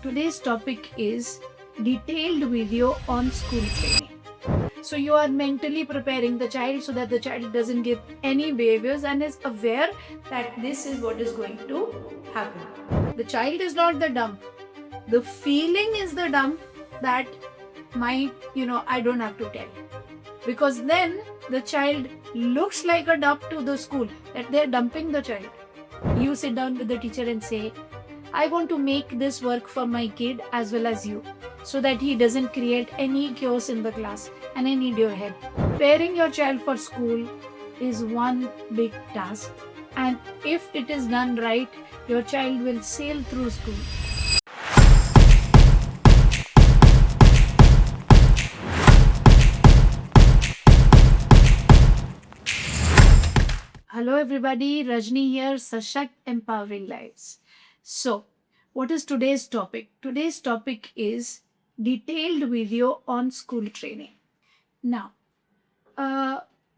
Today's topic is detailed video on school training. So you are mentally preparing the child so that the child doesn't give any behaviors and is aware that this is what is going to happen. The child is not the dump. The feeling is the dump that I don't have to tell. Because then the child looks like a dump to the school that they're dumping the child. You sit down with the teacher and say, I want to make this work for my kid as well as you so that he doesn't create any chaos in the class and I need your help. Preparing your child for school is one big task, and if it is done right, your child will sail through school. Hello everybody, Rajni here, Sashakt Empowering Lives. So, what is today's topic? Today's topic is detailed video on school training. Now,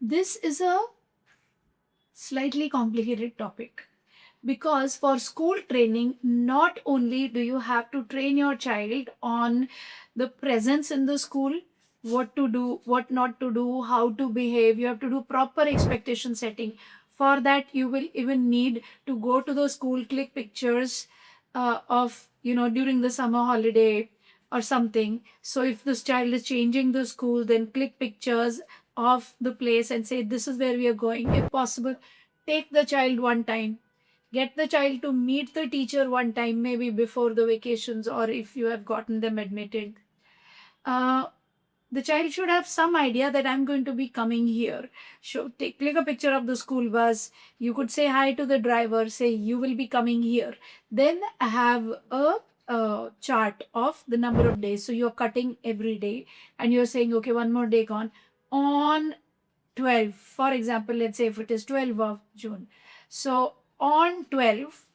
this is a slightly complicated topic because for school training, not only do you have to train your child on the presence in the school, what to do, what not to do, how to behave, you have to do proper expectation setting. For that, you will even need to go to the school, click pictures of, during the summer holiday or something. So if this child is changing the school, then click pictures of the place and say, this is where we are going. If possible, take the child one time. Get the child to meet the teacher one time, maybe before the vacations or if you have gotten them admitted. The child should have some idea that I'm going to be coming here. Click a picture of the school bus. You could say hi to the driver, say you will be coming here. Then have a chart of the number of days. So you're cutting every day and you're saying, okay, one more day gone. On 12, for example, let's say if it is 12 of June. So on 12,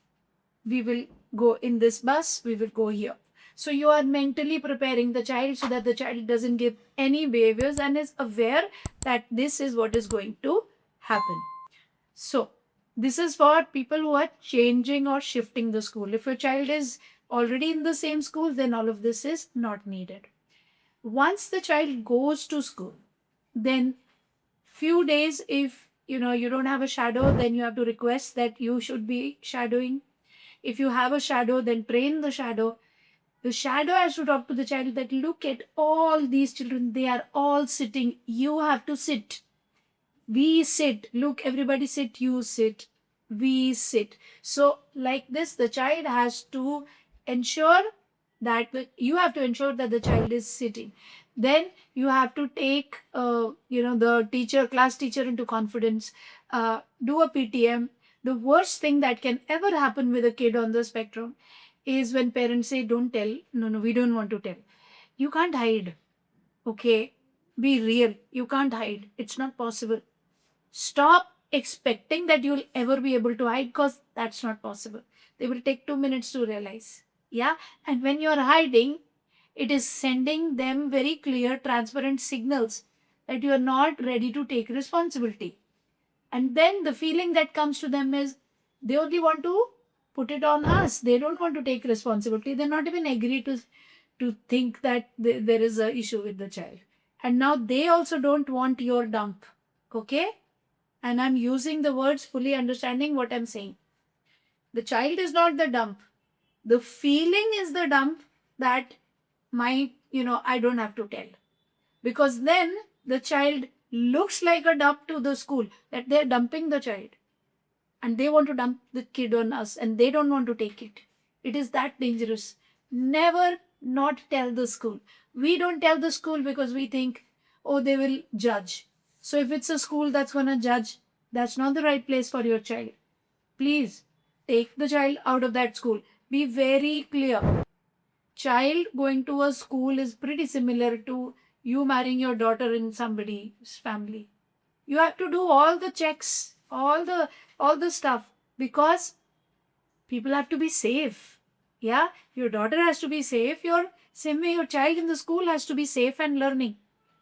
we will go in this bus, we will go here. So you are mentally preparing the child so that the child doesn't give any behaviors and is aware that this is what is going to happen. So this is for people who are changing or shifting the school. If your child is already in the same school, then all of this is not needed. Once the child goes to school, then few days, if you don't have a shadow, then you have to request that you should be shadowing. If you have a shadow, then train the shadow. The shadow has to talk to the child that look at all these children, they are all sitting. You have to sit. We sit. Look, everybody sit, you sit. We sit. So like this, the child has to ensure that you have to ensure that the child is sitting. Then you have to take, the class teacher into confidence, do a PTM. The worst thing that can ever happen with a kid on the spectrum is when parents say, don't tell. No, we don't want to tell. You can't hide. Okay? Be real. You can't hide. It's not possible. Stop expecting that you'll ever be able to hide because that's not possible. They will take 2 minutes to realize. Yeah? And when you're hiding, it is sending them very clear, transparent signals that you are not ready to take responsibility. And then the feeling that comes to them is they only want to put it on us. They don't want to take responsibility. They're not even agree to think that there is a issue with the child. And now they also don't want your dump. Okay? And I'm using the words fully understanding what I'm saying. The child is not the dump. The feeling is the dump that I don't have to tell. Because then the child looks like a dump to the school that they're dumping the child. And they want to dump the kid on us and they don't want to take it. It is that dangerous. Never not tell the school. We don't tell the school because we think, oh, they will judge. So if it's a school that's going to judge, that's not the right place for your child. Please take the child out of that school. Be very clear. Child going to a school is pretty similar to you marrying your daughter in somebody's family. You have to do all the checks, all the stuff, because people have to be safe. Yeah, your daughter has to be safe. Same way your child in the school has to be safe and learning.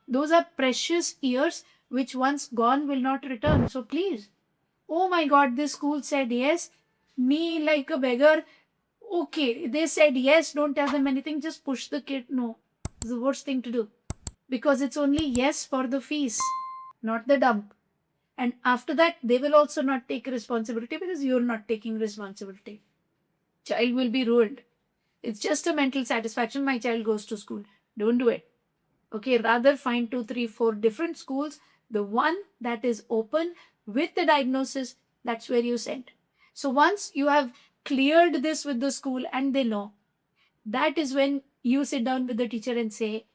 Those are precious years which once gone will not return. So please, oh my God, this school said yes, me like a beggar. Okay, they said yes, don't tell them anything, just push the kid. No, it's the worst thing to do, because it's only yes for the fees, not the dump. And after that, they will also not take responsibility because you're not taking responsibility. Child will be ruined. It's just a mental satisfaction. My child goes to school. Don't do it. Okay, rather find 2, 3, 4 different schools. The one that is open with the diagnosis, that's where you send. So once you have cleared this with the school and they know, that is when you sit down with the teacher and say,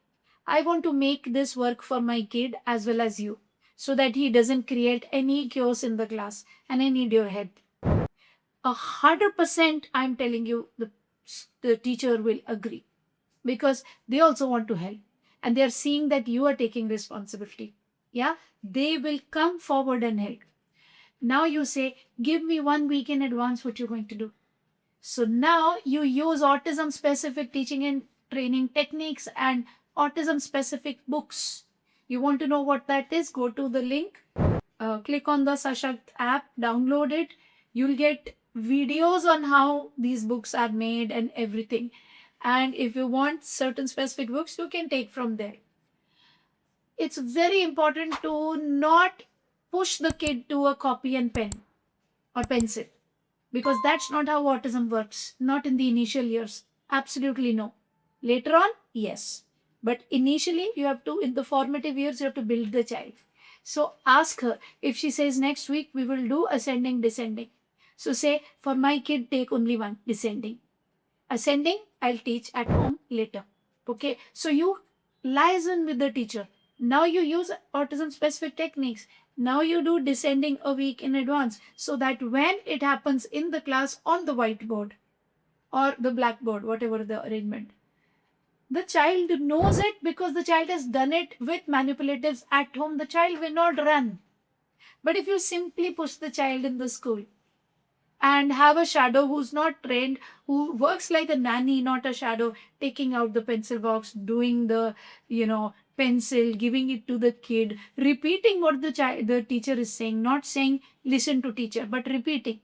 I want to make this work for my kid as well as you, so that he doesn't create any chaos in the class, and I need your help. 100% I'm telling you, the teacher will agree, because they also want to help and they are seeing that you are taking responsibility. Yeah, they will come forward and help. Now you say, give me 1 week in advance what you're going to do. So now you use autism specific teaching and training techniques and autism specific books. You want to know what that is? Go to the link, click on the Sashakt app, download it. You'll get videos on how these books are made and everything. And if you want certain specific books, you can take from there. It's very important to not push the kid to a copy and pen or pencil, because that's not how autism works. Not in the initial years. Absolutely no. Later on, yes. But initially, you have to, in the formative years, you have to build the child. So ask her. If she says next week we will do ascending, descending. So say, for my kid, take only one, descending. Ascending, I'll teach at home later. Okay. So you liaison with the teacher. Now you use autism specific techniques. Now you do descending a week in advance, so that when it happens in the class on the whiteboard or the blackboard, whatever the arrangement, the child knows it, because the child has done it with manipulatives at home. The child will not run. But if you simply push the child in the school and have a shadow who's not trained, who works like a nanny, not a shadow, taking out the pencil box, doing the, pencil, giving it to the kid, repeating what the teacher is saying, not saying listen to teacher, but repeating,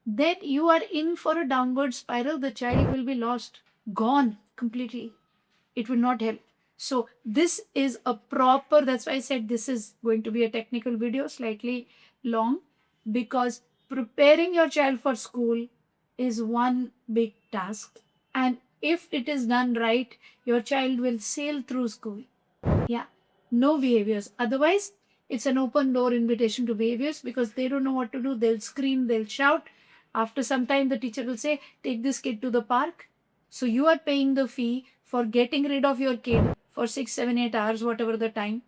then you are in for a downward spiral. The child will be lost, gone completely. It will not help. So this is a proper, that's why I said this is going to be a technical video, slightly long, because preparing your child for school is one big task. And if it is done right, your child will sail through school. Yeah, no behaviors. Otherwise, it's an open door invitation to behaviors, because they don't know what to do. They'll scream, they'll shout. After some time, the teacher will say, take this kid to the park. So you are paying the fee for getting rid of your kid for 6, 7, 8 hours, whatever the time.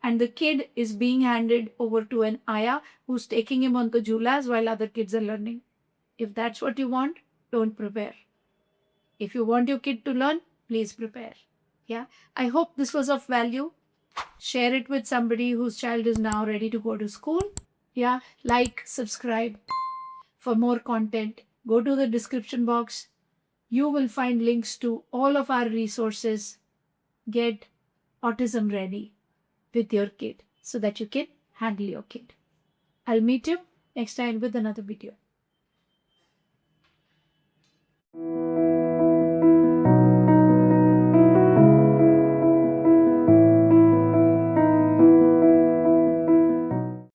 And the kid is being handed over to an ayah who's taking him on the julas while other kids are learning. If that's what you want, don't prepare. If you want your kid to learn, please prepare. Yeah, I hope this was of value. Share it with somebody whose child is now ready to go to school. Yeah, like, subscribe for more content. Go to the description box. You will find links to all of our resources. Get autism ready with your kid so that you can handle your kid. I'll meet you next time with another video.